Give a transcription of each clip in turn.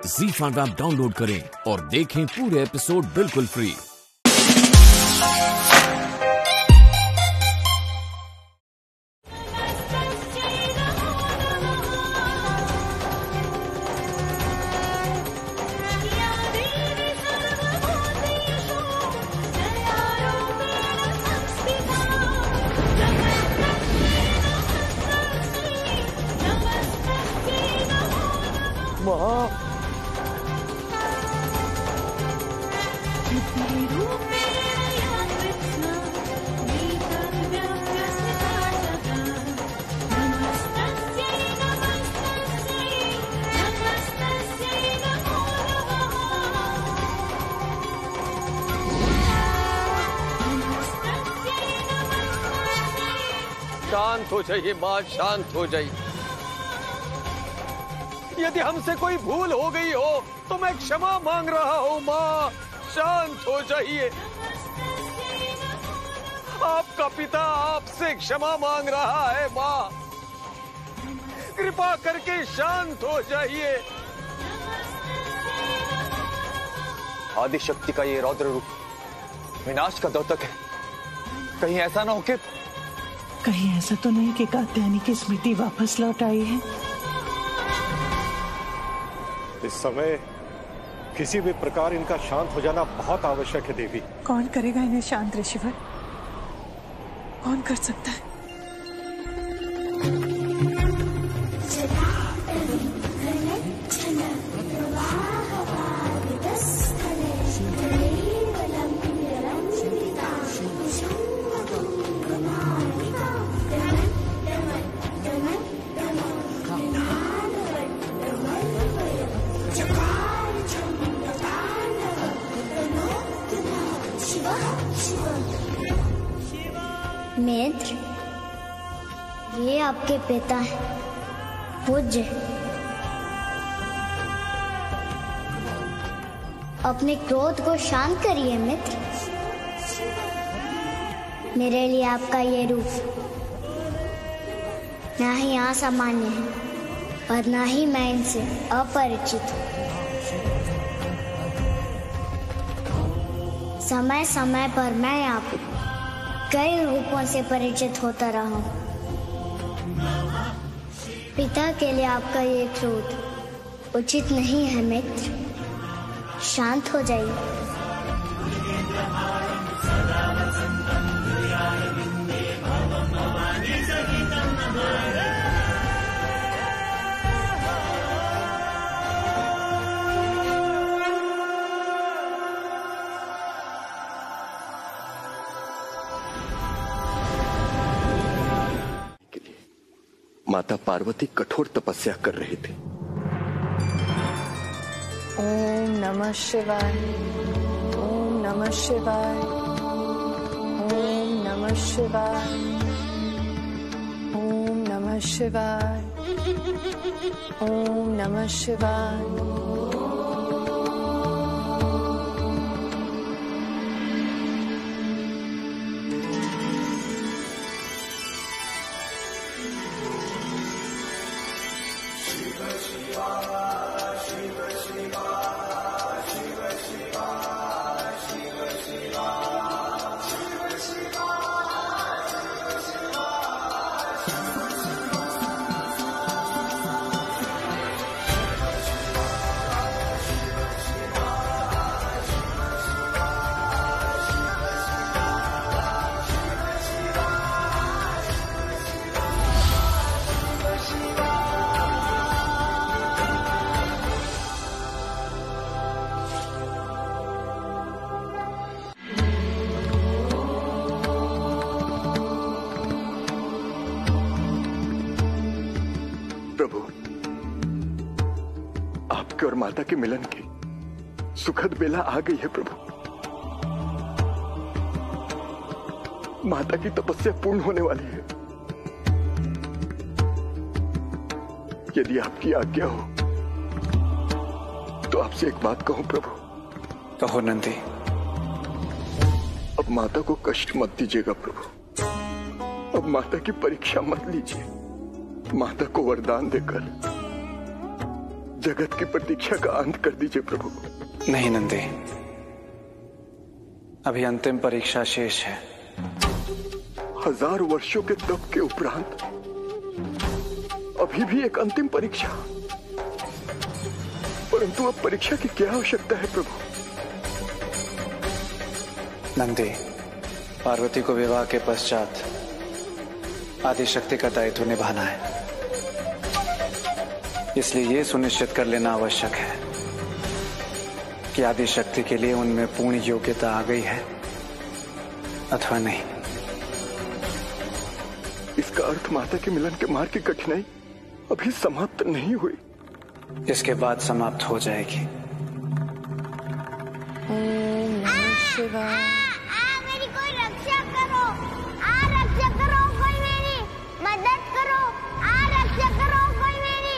ZEE5 app download करें और देखें पूरे एपिसोड बिल्कुल फ्री। शांत हो जाइए माँ, शांत हो जाइए। यदि हमसे कोई भूल हो गई हो तो मैं क्षमा मांग रहा हूँ माँ, शांत हो जाइए। आपका पिता आपसे क्षमा मांग रहा है माँ, कृपा करके शांत हो जाइए। आदिशक्ति का ये रौद्र रूप विनाश का द्योतक है। कहीं ऐसा ना हो कि कहीं ऐसा तो नहीं कि कात्यायनी की स्मृति वापस लौट आई है। इस समय किसी भी प्रकार इनका शांत हो जाना बहुत आवश्यक है देवी। कौन करेगा इन्हें शांत ऋषिवर? कौन कर सकता है? मित्र, ये आपके पिता हैं, पूज्य। अपने क्रोध को शांत करिए मित्र। मेरे लिए आपका ये रूप ना ही असामान्य है और ना ही मैं इनसे अपरिचित हूँ। समय समय पर मैं आपको कई रूपों से परिचित होता रहा हूँ। पिता के लिए आपका ये क्रोध उचित नहीं है मित्र, शांत हो जाइए। माता पार्वती कठोर तपस्या कर रहे थे। ओम नमः शिवाय, ओम नमः शिवाय, ओम नमः शिवाय, ओम नमः शिवाय, ओम नमः शिवाय। प्रभु, आपके और माता के मिलन की सुखद बेला आ गई है प्रभु। माता की तपस्या पूर्ण होने वाली है। यदि आपकी आज्ञा हो तो आपसे एक बात कहूं प्रभु। कहो नंदी। अब माता को कष्ट मत दीजिएगा प्रभु। अब माता की परीक्षा मत लीजिए। माता को वरदान देकर जगत की प्रतीक्षा का अंत कर दीजिए प्रभु। नहीं नंदी, अभी अंतिम परीक्षा शेष है। 1000 वर्षों के तप के उपरांत अभी भी एक अंतिम परीक्षा। परंतु अब परीक्षा की क्या आवश्यकता है प्रभु? नंदी, पार्वती को विवाह के पश्चात आदिशक्ति का दायित्व निभाना है, इसलिए यह सुनिश्चित कर लेना आवश्यक है कि आदिशक्ति के लिए उनमें पूर्ण योग्यता आ गई है अथवा नहीं। इसका अर्थ माता के मिलन के मार्ग की कठिनाई अभी समाप्त नहीं हुई। इसके बाद समाप्त हो जाएगी। ओम नमः शिवाय। मेरी कोई रक्षा करो, रक्षा करो, कोई मेरी मदद करो, रक्षा करो कोई मेरी।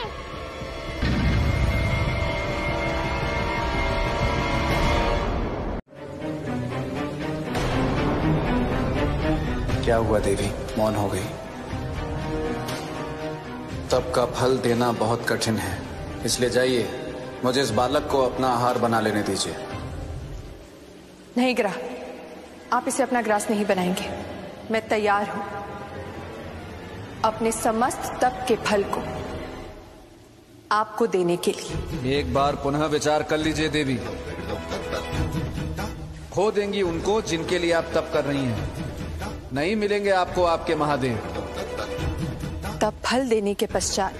क्या हुआ देवी, मौन हो गई? तप का फल देना बहुत कठिन है, इसलिए जाइए, मुझे इस बालक को अपना आहार बना लेने दीजिए। नहीं ग्राह, आप इसे अपना ग्रास नहीं बनाएंगे। मैं तैयार हूं अपने समस्त तप के फल को आपको देने के लिए। एक बार पुनः विचार कर लीजिए देवी। खो देंगी उनको जिनके लिए आप तप कर रही हैं। नहीं मिलेंगे आपको आपके महादेव। तप फल देने के पश्चात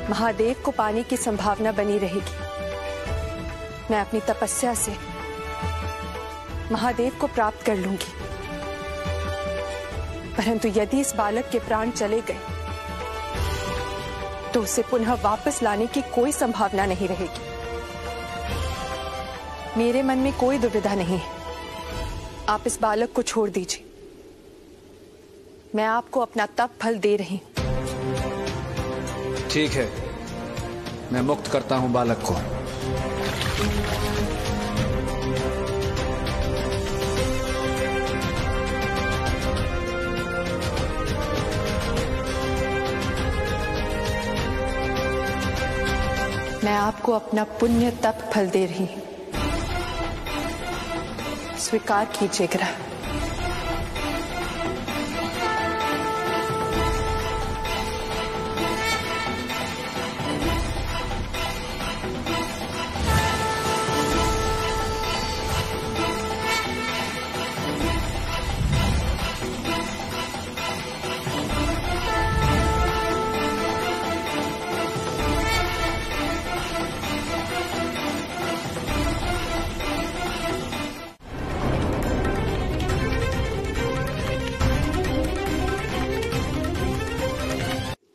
महादेव को पाने की संभावना बनी रहेगी। मैं अपनी तपस्या से महादेव को प्राप्त कर लूंगी, परंतु यदि इस बालक के प्राण चले गए तो उसे पुनः वापस लाने की कोई संभावना नहीं रहेगी। मेरे मन में कोई दुविधा नहीं है, आप इस बालक को छोड़ दीजिए। मैं आपको अपना तप फल दे रही हूं। ठीक है, मैं मुक्त करता हूं बालक को। मैं आपको अपना पुण्य तप फल दे रही हूं, स्वीकार कीजिए ग्रह।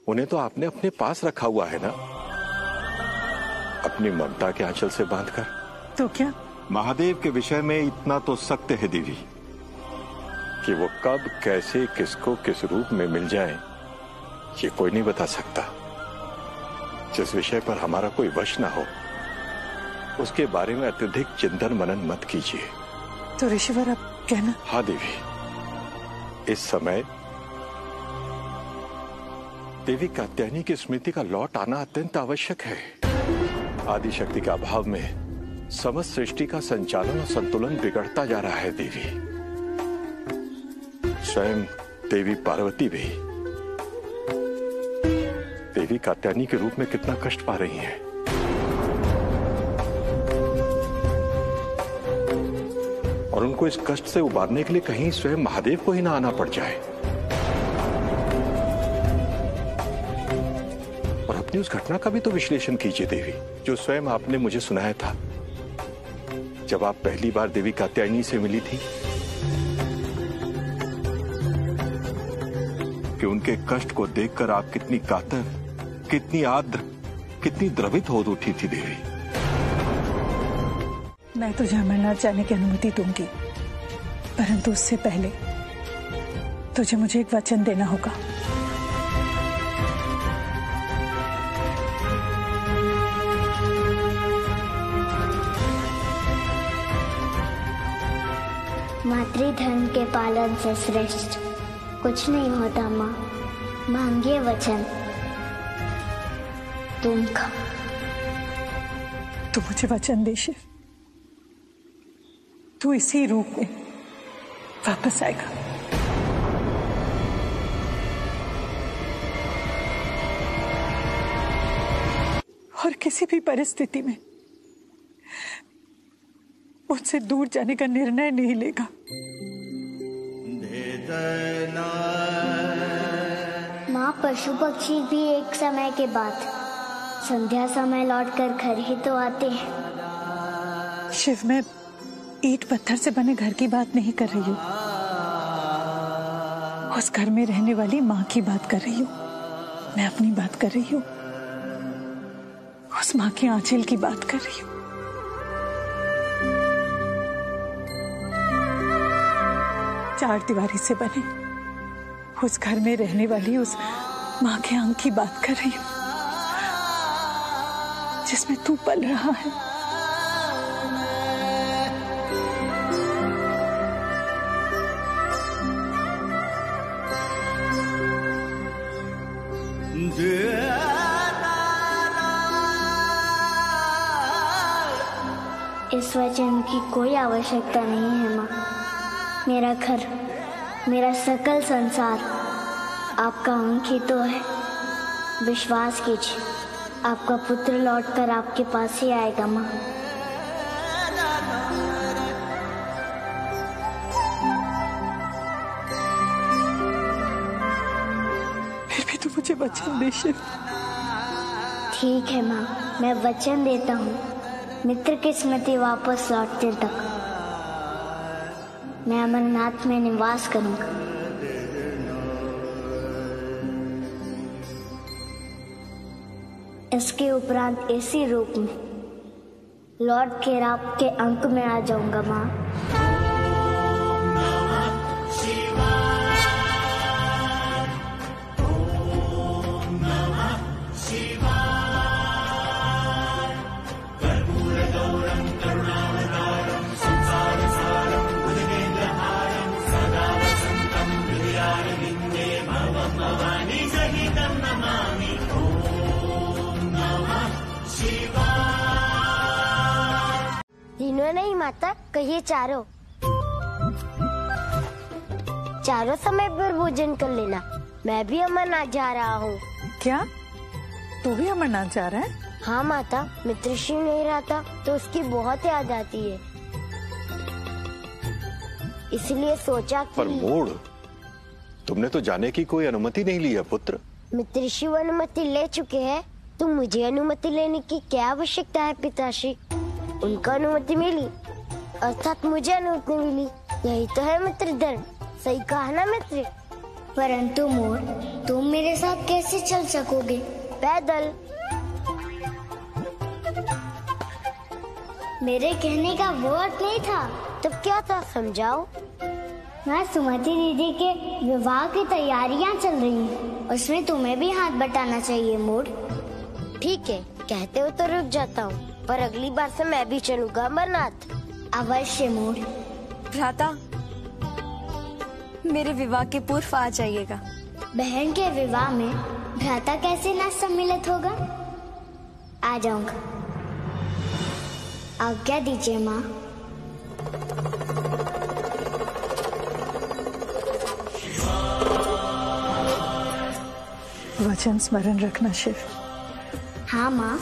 उन्हें तो आपने अपने पास रखा हुआ है ना, अपनी ममता के आंचल से बांधकर। तो क्या महादेव के विषय में इतना तो सत्य है देवी कि वो कब कैसे किसको किस रूप में मिल जाए ये कोई नहीं बता सकता। जिस विषय पर हमारा कोई वश ना हो उसके बारे में अत्यधिक चिंतन मनन मत कीजिए। तो ऋषिवर अब कहना। हाँ देवी, इस समय देवी कात्यायनी की स्मृति का लौट आना अत्यंत आवश्यक है। आदिशक्ति के अभाव में समस्त सृष्टि का संचालन और संतुलन बिगड़ता जा रहा है देवी। स्वयं देवी पार्वती भी देवी कात्यायनी के रूप में कितना कष्ट पा रही हैं। और उनको इस कष्ट से उबारने के लिए कहीं स्वयं महादेव को ही ना आना पड़ जाए। और अपनी उस घटना का भी तो विश्लेषण कीजिए देवी, जो स्वयं आपने मुझे सुनाया था जब आप पहली बार देवी कात्यायनी से मिली थी, कि उनके कष्ट को देखकर आप कितनी कातर, कितनी आर्द्र, कितनी द्रवित हो उठी थी देवी। मैं तुझे अमरनाथ जाने की अनुमति दूंगी, परंतु उससे पहले तुझे मुझे एक वचन देना होगा। मातृधर्म के पालन से श्रेष्ठ कुछ नहीं होता माँ। मांगिए वचन। तुमका। तू मुझे वचन दे शिव, तू इसी रूप में वापस आएगा। और किसी भी परिस्थिति में मुझसे दूर जाने का निर्णय नहीं लेगा। माँ, पशु पक्षी भी एक समय के बाद संध्या समय लौटकर घर ही तो आते हैं। शिव, मैं ईंट पत्थर से बने घर की बात नहीं कर रही हूँ, उस घर में रहने वाली माँ की बात कर रही हूँ। मैं अपनी बात कर रही हूँ, उस माँ के आंचल की बात कर रही हूँ। चार दीवारी से बने उस घर में रहने वाली उस माँ के अंग की बात कर रही हूँ, जिसमें तू पल रहा है। इस वचन की कोई आवश्यकता नहीं है माँ। मेरा घर, मेरा सकल संसार आपका अंग ही तो है। विश्वास कीजिए, आपका पुत्र लौटकर आपके पास ही आएगा माँ। फिर भी तू मुझे वचन दे शिव। ठीक है माँ, मैं वचन देता हूँ, मित्र की स्मृति वापस लौटते तक मैं अमरनाथ में निवास करूंगा। इसके उपरांत इसी रूप में लौट कर आपके अंक में आ जाऊंगा माँ। तीनों नहीं माता, कहिए चारों। चारों समय पर भोजन कर लेना। मैं भी अमरनाथ जा रहा हूँ। क्या तू भी अमरनाथ जा रहा है? हाँ माता, मित्रश्री नहीं रहता तो उसकी बहुत याद आती है, इसलिए सोचा कि... पर मूड, तुमने तो जाने की कोई अनुमति नहीं ली है पुत्र। मित्रश्री अनुमति ले चुके हैं, तो मुझे अनुमति लेने की क्या आवश्यकता है पिताश्री? उनका अनुमति मिली अर्थात मुझे अनुमति मिली। यही तो है मित्र धर्म। सही कहा ना मित्र? परंतु मोर, तुम मेरे साथ कैसे चल सकोगे? पैदल। मेरे कहने का वो अर्थ नहीं था। तब क्या था, समझाओ। मैं सुमति दीदी के विवाह की तैयारियां चल रही हैं, उसमें तुम्हें भी हाथ बटाना चाहिए मोर। ठीक है, कहते हो तो रुक जाता हूँ, पर अगली बार से मैं भी चलूंगा अमरनाथ। अवश्य मोर। भ्राता, मेरे विवाह के पूर्व आ जाइएगा। बहन के विवाह में भ्राता कैसे न सम्मिलित होगा? आ जाऊंगा। आज्ञा दीजिए माँ। वचन स्मरण रखना शिव। हाँ माँ।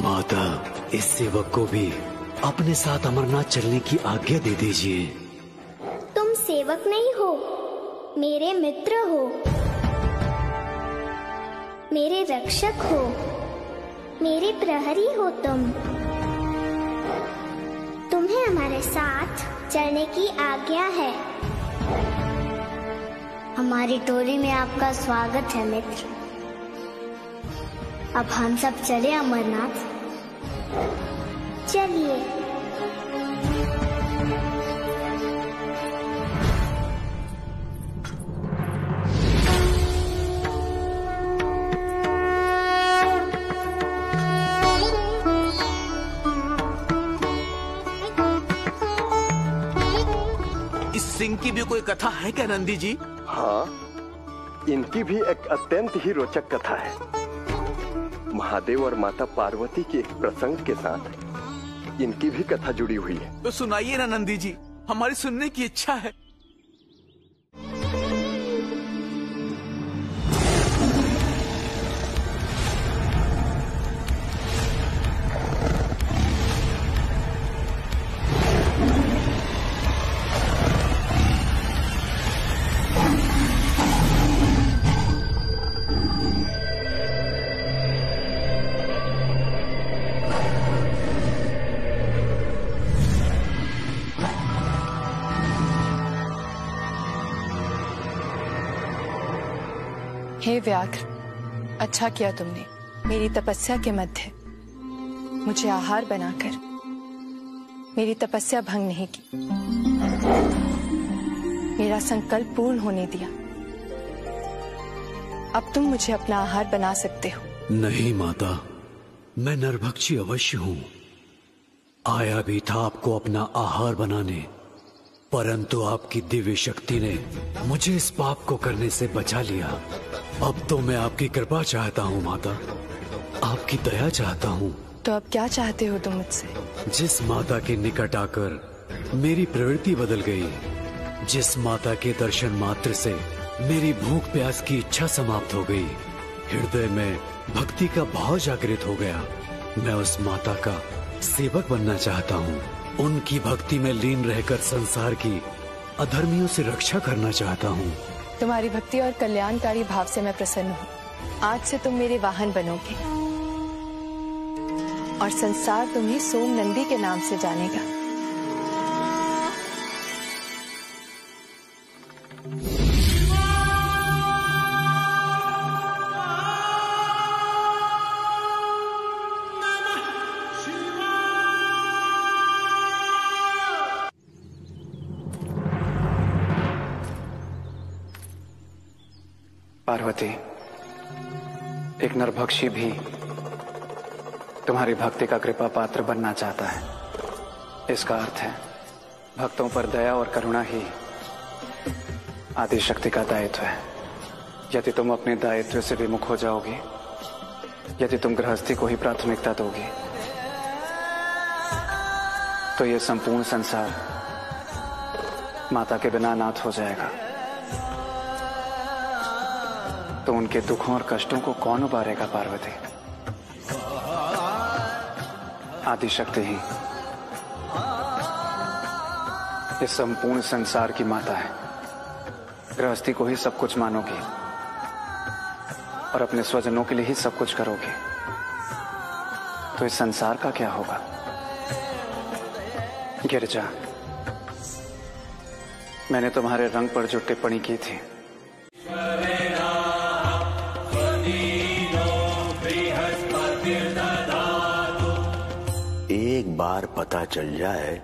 माता, इस सेवक को भी अपने साथ अमरनाथ चलने की आज्ञा दे दीजिए। तुम सेवक नहीं हो, मेरे मित्र हो, मेरे रक्षक हो। मेरे प्रहरी हो तुम। तुम्हें हमारे साथ चलने की आज्ञा है। हमारी टोली में आपका स्वागत है मित्र। अब हम सब चले अमरनाथ। चलिए। इस सिंह की भी कोई कथा है क्या नंदी जी? हाँ, इनकी भी एक अत्यंत ही रोचक कथा है। महादेव और माता पार्वती के एक प्रसंग के साथ इनकी भी कथा जुड़ी हुई है। तो सुनाइए ना नंदी जी, हमारी सुनने की इच्छा है। हे व्याघ्र, अच्छा किया तुमने मेरी तपस्या के मध्य मुझे आहार बनाकर मेरी तपस्या भंग नहीं की, मेरा संकल्प पूर्ण होने दिया। अब तुम मुझे अपना आहार बना सकते हो। नहीं माता, मैं नरभक्षी अवश्य हूँ। आया भी था आपको अपना आहार बनाने, परंतु आपकी दिव्य शक्ति ने मुझे इस पाप को करने से बचा लिया। अब तो मैं आपकी कृपा चाहता हूँ माता, आपकी दया चाहता हूँ। तो अब क्या चाहते हो तुम मुझसे? जिस माता के निकट आकर मेरी प्रवृत्ति बदल गई, जिस माता के दर्शन मात्र से मेरी भूख प्यास की इच्छा समाप्त हो गई, हृदय में भक्ति का भाव जागृत हो गया, मैं उस माता का सेवक बनना चाहता हूँ। उनकी भक्ति में लीन रहकर संसार की अधर्मियों से रक्षा करना चाहता हूँ। तुम्हारी भक्ति और कल्याणकारी भाव से मैं प्रसन्न हूँ। आज से तुम मेरे वाहन बनोगे और संसार तुम्हें सोम नंदी के नाम से जानेगा। पार्वती, एक नरभक्षी भी तुम्हारी भक्ति का कृपा पात्र बनना चाहता है। इसका अर्थ है भक्तों पर दया और करुणा ही आदि शक्ति का दायित्व है। यदि तुम अपने दायित्व से विमुख हो जाओगी, यदि तुम गृहस्थी को ही प्राथमिकता दोगी, तो यह संपूर्ण संसार माता के बिना अनाथ हो जाएगा। तो उनके दुखों और कष्टों को कौन उबारेगा पार्वती? आदि शक्ति ही इस संपूर्ण संसार की माता है। गृहस्थी को ही सब कुछ मानोगी और अपने स्वजनों के लिए ही सब कुछ करोगी, तो इस संसार का क्या होगा? गिरिजा, मैंने तुम्हारे रंग पर जो टिप्पणी की थी, एक बार पता चल जाए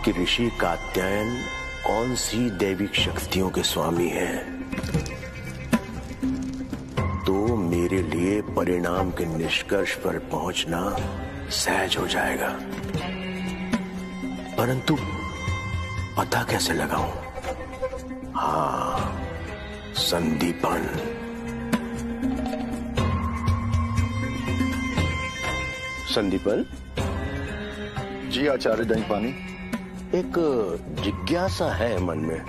कि ऋषि कात्यायन कौन सी दैविक शक्तियों के स्वामी हैं, तो मेरे लिए परिणाम के निष्कर्ष पर पहुंचना सहज हो जाएगा। परंतु पता कैसे लगाऊं? हाँ, संदीपन। संदीपन जी आचार्य दहीपानी। एक जिज्ञासा है मन में।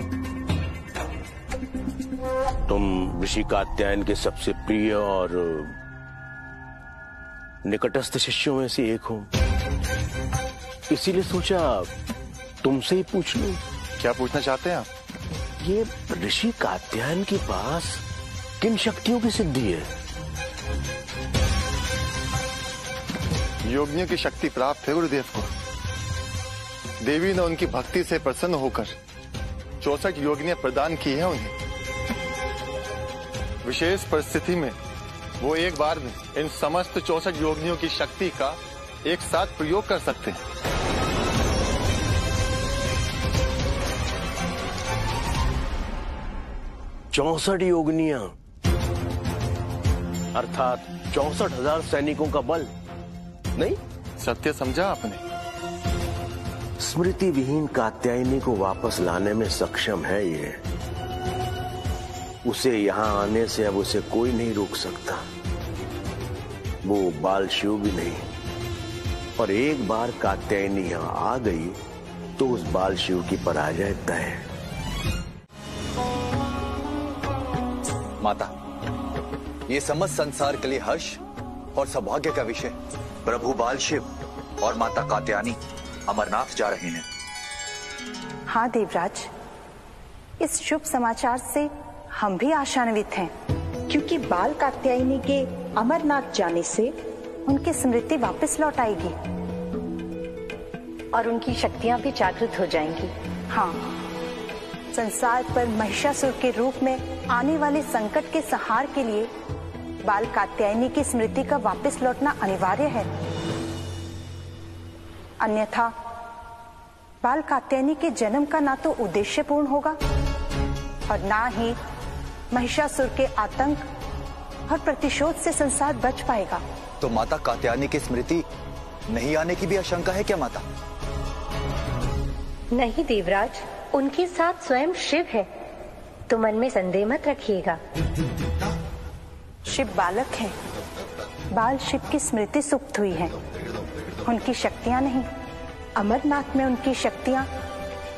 तुम ऋषि कात्यायन के सबसे प्रिय और निकटस्थ शिष्यों में से एक हो, इसीलिए सोचा तुमसे ही पूछ लूं। क्या पूछना चाहते हैं आप? ये ऋषि कात्यायन के पास किन शक्तियों की सिद्धि है? योगिनियों की शक्ति प्राप्त है गुरुदेव को। देवी ने उनकी भक्ति से प्रसन्न होकर 64 योगिनियां प्रदान की है उन्हें। विशेष परिस्थिति में वो एक बार में इन समस्त 64 योगिनियों की शक्ति का एक साथ प्रयोग कर सकते हैं। 64 योगिनियां अर्थात 64,000 सैनिकों का बल नहीं? सत्य समझा आपने। स्मृति विहीन कात्यायनी को वापस लाने में सक्षम है ये। उसे यहां आने से अब उसे कोई नहीं रोक सकता, वो बाल शिव भी नहीं। और एक बार कात्यायनी यहां आ गई तो उस बाल शिव की पराजय तय है। माता, ये समस्त संसार के लिए हर्ष और सौभाग्य का विषय। प्रभु बाल शिव और माता कात्यायनी अमरनाथ जा रहे हैं। हाँ देवराज, इस शुभ समाचार से हम भी आशान्वित हैं, क्योंकि बाल कात्यायनी के अमरनाथ जाने से उनकी स्मृति वापस लौट आएगी और उनकी शक्तियां भी जागृत हो जाएंगी। हाँ, संसार पर महिषासुर के रूप में आने वाले संकट के संहार के लिए बाल कात्यायनी की स्मृति का वापस लौटना अनिवार्य है। अन्यथा बाल कात्यायनी के जन्म का ना तो उद्देश्यपूर्ण होगा और ना ही महिषासुर के आतंक और प्रतिशोध से संसार बच पाएगा। तो माता कात्यायनी की स्मृति नहीं आने की भी आशंका है क्या माता? नहीं देवराज, उनके साथ स्वयं शिव है, तो मन में संदेह मत रखिएगा। शिव बालक है, बाल शिव की स्मृति सुप्त हुई है, उनकी शक्तियां नहीं। अमरनाथ में उनकी शक्तियां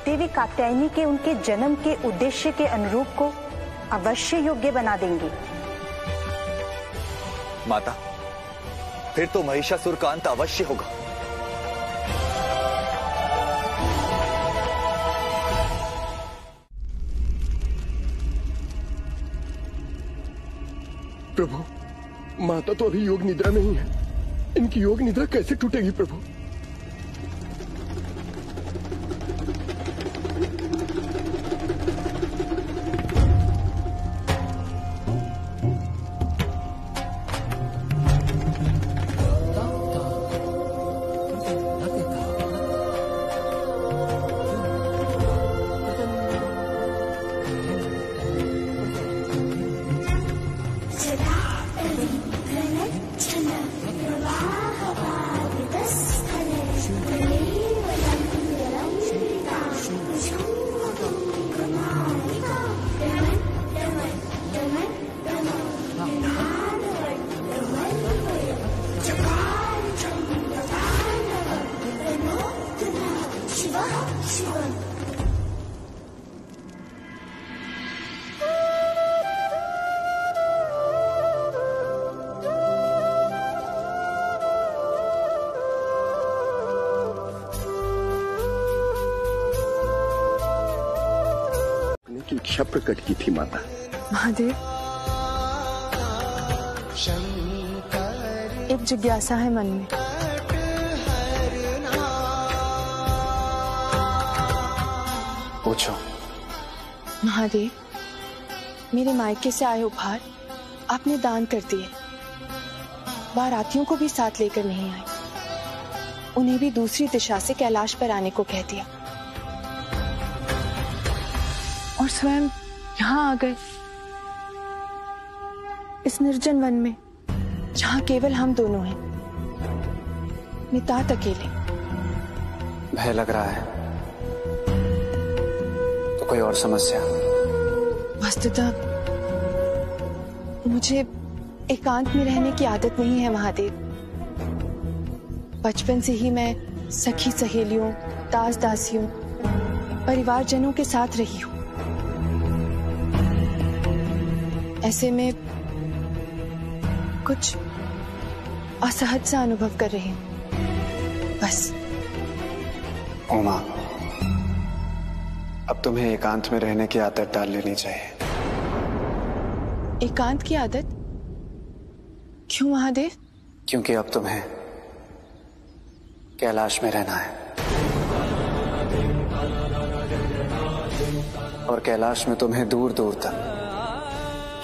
देवी कात्यायनी के उनके जन्म के उद्देश्य के अनुरूप को अवश्य योग्य बना देंगी। माता, फिर तो महिषासुर का अंत अवश्य होगा। प्रभु, माता तो अभी योग निद्रा में ही है, इनकी योग निद्रा कैसे टूटेगी प्रभु? की इच्छा प्रकट की थी माता। महादेव, एक जिज्ञासा है मन में। पूछो। महादेव, मेरे मायके से आए उपहार आपने दान कर दिए, बारातियों को भी साथ लेकर नहीं आए, उन्हें भी दूसरी दिशा से कैलाश पर आने को कह दिया और स्वयं यहाँ आ गए, इस निर्जन वन में जहाँ केवल हम दोनों हैं, नितांत अकेले। भय लग रहा है तो कोई और समस्या? वस्तुतः मुझे एकांत में रहने की आदत नहीं है महादेव। बचपन से ही मैं सखी सहेलियों, दास दासियों, परिवारजनों के साथ रही हूँ। ऐसे में कुछ असहज सा अनुभव कर रही हूँ बस। उमा, अब तुम्हें एकांत में रहने की आदत डाल लेनी चाहिए। एकांत की आदत? क्यों महादेव? क्योंकि अब तुम्हें कैलाश में रहना है, और कैलाश में तुम्हें दूर दूर तक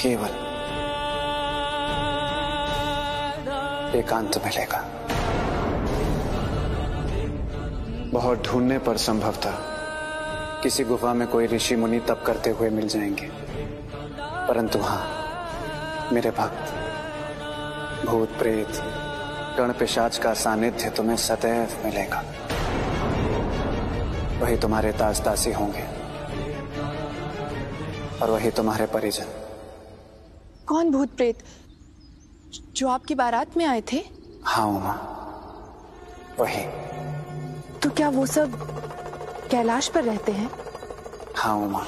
केवल एकांत मिलेगा। बहुत ढूंढने पर संभवतः किसी गुफा में कोई ऋषि मुनि तप करते हुए मिल जाएंगे, परंतु हाँ मेरे भक्त, भूत प्रेत गण पिशाच का सानिध्य तुम्हें सदैव मिलेगा। वही तुम्हारे दास दासी होंगे और वही तुम्हारे परिजन। कौन भूत प्रेत? जो आपकी बारात में आए थे? हाँ उमा, वही। तो क्या वो सब कैलाश पर रहते हैं? हाँ उमा,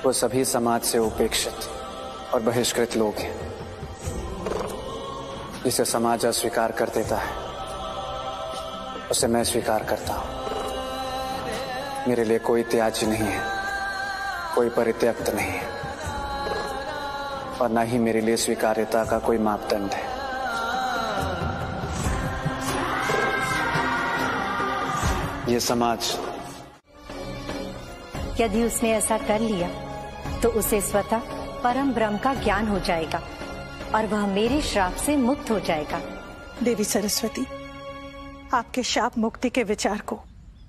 वो सभी समाज से उपेक्षित और बहिष्कृत लोग हैं, जिसे समाज अस्वीकार कर देता है उसे मैं स्वीकार करता हूं। मेरे लिए कोई त्याज्य नहीं है, कोई परित्यक्त नहीं है, और न ही मेरे लिए स्वीकार्यता का कोई मापदंड है। ये समाज, यदि उसने ऐसा कर लिया तो उसे स्वतः परम ब्रह्म का ज्ञान हो जाएगा और वह मेरे श्राप से मुक्त हो जाएगा। देवी सरस्वती, आपके शाप मुक्ति के विचार को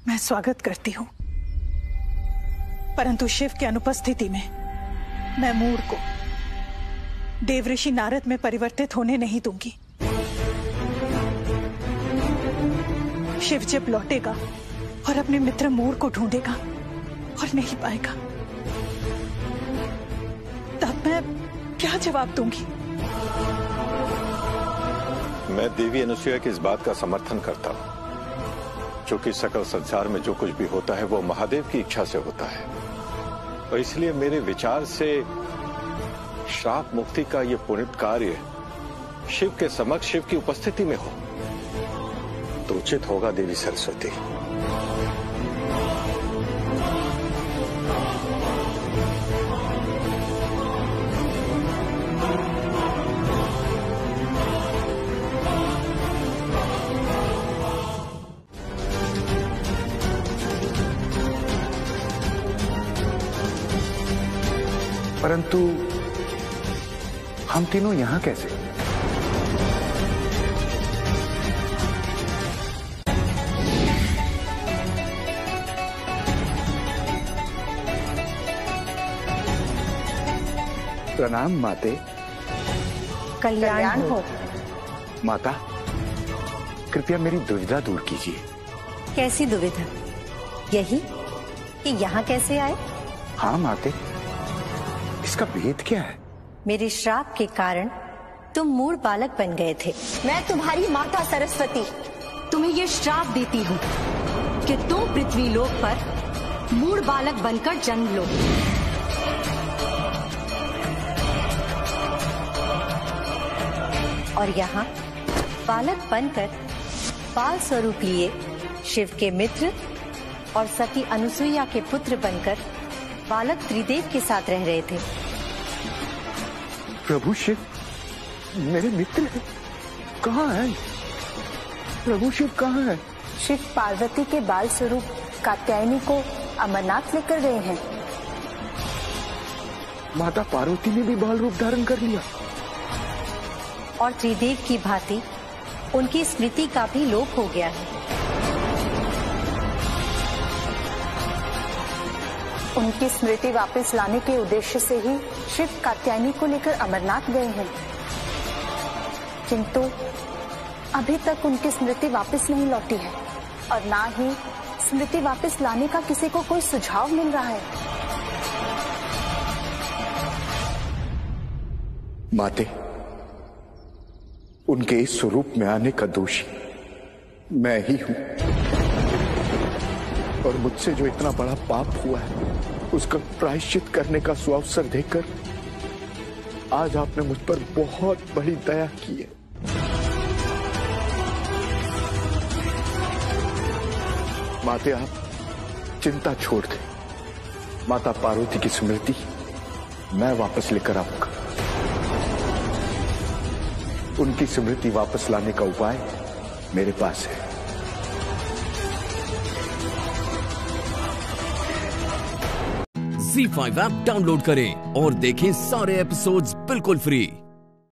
मैं स्वागत करती हूँ, परंतु शिव की अनुपस्थिति में मैं मूढ़ को देवऋषि नारद में परिवर्तित होने नहीं दूंगी। शिव जब लौटेगा और अपने मित्र मूढ़ को ढूंढेगा और नहीं पाएगा, तब मैं क्या जवाब दूंगी? मैं देवी अनुसुईया की इस बात का समर्थन करता हूं, क्योंकि सकल संसार में जो कुछ भी होता है वो महादेव की इच्छा से होता है, और इसलिए मेरे विचार से श्राप मुक्ति का ये पुनित कार्य शिव के समक्ष, शिव की उपस्थिति में हो तो उचित होगा। देवी सरस्वती, परंतु हम तीनों यहां कैसे? प्रणाम माते। कल्याण हो। माता, कृपया मेरी दुविधा दूर कीजिए। कैसी दुविधा? यही कि यहाँ कैसे आए? हाँ माते, इसका भेद क्या है? मेरे श्राप के कारण तुम मूढ़ बालक बन गए थे। मैं तुम्हारी माता सरस्वती तुम्हें ये श्राप देती हूँ कि तुम पृथ्वी लोक पर मूढ़ बालक बनकर जन्म लो। और यहाँ बालक बनकर बाल स्वरूप लिए शिव के मित्र और सती अनुसुईया के पुत्र बनकर बालक त्रिदेव के साथ रह रहे थे। प्रभु शिव मेरे मित्र हैं। कहाँ है प्रभु शिव? कहाँ है? शिव पार्वती के बाल स्वरूप कात्यायनी को अमरनाथ लेकर गए हैं। माता पार्वती ने भी बाल रूप धारण कर लिया और त्रिदेव की भांति उनकी स्मृति का भी लोप हो गया है। उनकी स्मृति वापस लाने के उद्देश्य से ही शिव कात्यायनी को लेकर अमरनाथ गए हैं, किंतु अभी तक उनकी स्मृति वापस नहीं लौटी है और ना ही स्मृति वापस लाने का किसी को कोई सुझाव मिल रहा है। माते, उनके इस स्वरूप में आने का दोषी मैं ही हूं, और मुझसे जो इतना बड़ा पाप हुआ है उसका प्रायश्चित करने का सुअवसर देकर आज आपने मुझ पर बहुत बड़ी दया की है। माते, आप चिंता छोड़ दें। माता पार्वती की स्मृति मैं वापस लेकर आऊंगा। उनकी स्मृति वापस लाने का उपाय मेरे पास है। ZEE5 ऐप डाउनलोड करें और देखें सारे एपिसोड्स बिल्कुल फ्री।